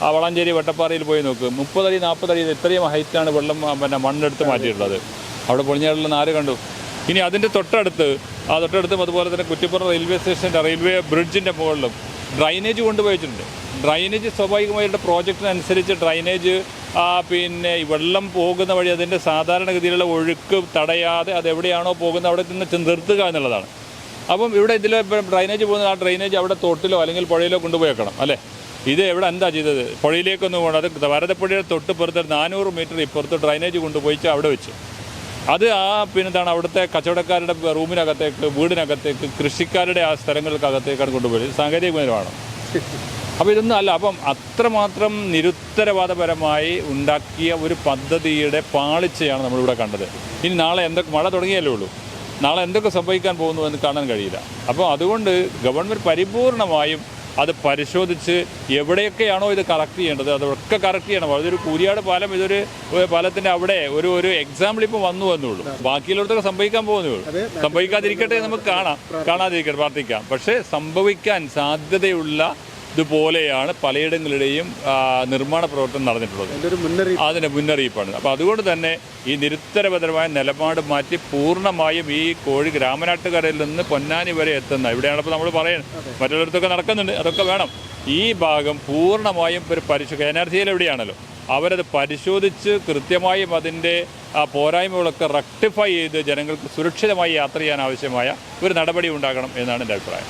ആ വളാഞ്ചേരി വട്ടപ്പാറയിൽ പോയി നോക്ക്, 30 അടി 40 അടി ഇത്രയും ഹൈറ്റാണ് വെള്ളം മണ്ണെടുത്ത് മാറ്റിയിട്ടുള്ളത്. അവിടെ പൊളിഞ്ഞാലുള്ള നാര് കണ്ടു. ഇനി അതിൻ്റെ തൊട്ടടുത്തും അതുപോലെ തന്നെ കുറ്റിപ്പുറം റെയിൽവേ സ്റ്റേഷൻ്റെ റെയിൽവേ ബ്രിഡ്ജിൻ്റെ മുകളിലും ഡ്രൈനേജ് കൊണ്ടുപോയിട്ടുണ്ട്. ഡ്രൈനേജ് സ്വാഭാവികമായിട്ട് പ്രോജക്റ്റിനനുസരിച്ച് ഡ്രൈനേജ് പിന്നെ വെള്ളം പോകുന്ന വഴി അതിൻ്റെ സാധാരണഗതിയിലുള്ള ഒഴുക്ക് തടയാതെ അതെവിടെയാണോ പോകുന്നത് അവിടെ നിന്ന് നിർത്തുക എന്നുള്ളതാണ്. അപ്പം ഇവിടെ ഇതിൽ ഡ്രൈനേജ് പോകുന്ന ആ ഡ്രൈനേജ് അവിടെ തോട്ടിലോ അല്ലെങ്കിൽ പുഴയിലോ കൊണ്ടുപോയി വെക്കണം അല്ലേ. ഇത് എവിടെ എന്താ ചെയ്തത്? പുഴയിലേക്കൊന്നും പോകണം. അത് ഭാരതപ്പുഴയുടെ തൊട്ട് പുറത്ത് 400 മീറ്റർ ഇപ്പുറത്ത് ഡ്രൈനേജ് കൊണ്ടുപോയി അവിടെ വെച്ച് അത് പിന്നെന്താണ് അവിടുത്തെ കച്ചവടക്കാരുടെ റൂമിനകത്തേക്ക്, വീടിനകത്തേക്ക്, കൃഷിക്കാരുടെ ആ സ്ഥലങ്ങൾക്കകത്തേക്കാണ് കൊണ്ടുപോയത്. സാങ്കേതികമാണ്. അപ്പോൾ ഇതൊന്നും അല്ല. അപ്പം അത്രമാത്രം നിരുത്തരവാദപരമായി ഉണ്ടാക്കിയ ഒരു പദ്ധതിയുടെ പാളിച്ചയാണ് നമ്മളിവിടെ കണ്ടത്. ഇനി നാളെ എന്തൊക്കെ മഴ തുടങ്ങിയല്ലേ ഉള്ളൂ, നാളെ എന്തൊക്കെ സംഭവിക്കാൻ പോകുന്നു എന്ന് കാണാൻ കഴിയില്ല. അപ്പോൾ അതുകൊണ്ട് ഗവൺമെൻറ് പരിപൂർണമായും അത് പരിശോധിച്ച് എവിടെയൊക്കെയാണോ ഇത് കറക്റ്റ് ചെയ്യേണ്ടത് അതൊക്കെ കറക്റ്റ് ചെയ്യണം. അതൊരു കൂരിയാട് പാലം, ഇതൊരു പാലത്തിൻ്റെ അവിടെ ഒരു എക്സാമ്പിൾ ഇപ്പോൾ വന്നു എന്നുള്ളൂ. ബാക്കിയുള്ളവർത്തൊക്കെ സംഭവിക്കാൻ പോകുന്നേ ഉള്ളൂ. സംഭവിക്കാതിരിക്കട്ടെ, നമുക്ക് കാണാതിരിക്കട്ടെ, പ്രാർത്ഥിക്കാം. പക്ഷേ സംഭവിക്കാൻ സാധ്യതയുള്ള ഇതുപോലെയാണ് പലയിടങ്ങളുടെയും നിർമ്മാണ പ്രവർത്തനം നടന്നിട്ടുള്ളത്. അതിൻ്റെ മുന്നറിയിപ്പാണ്. അപ്പോൾ അതുകൊണ്ട് തന്നെ ഈ നിരുത്തരപരമായ നിലപാട് മാറ്റി പൂർണ്ണമായും ഈ രാമനാട്ടുകരയിൽ നിന്ന് പൊന്നാനി വരെ എത്തുന്ന ഇവിടെയാണിപ്പോൾ നമ്മൾ പറയുന്നത്, മറ്റുള്ളിടത്തൊക്കെ നടക്കുന്നുണ്ട്, അതൊക്കെ വേണം. ഈ ഭാഗം പൂർണ്ണമായും ഒരു NRCയിൽ എവിടെയാണല്ലോ അവരത് പരിശോധിച്ച് കൃത്യമായും അതിൻ്റെ പോരായ്മകളൊക്കെ റെക്ടിഫൈ ചെയ്ത് ജനങ്ങൾക്ക് സുരക്ഷിതമായി യാത്ര ചെയ്യാൻ ആവശ്യമായ ഒരു നടപടി ഉണ്ടാകണം എന്നാണ് എൻ്റെ അഭിപ്രായം.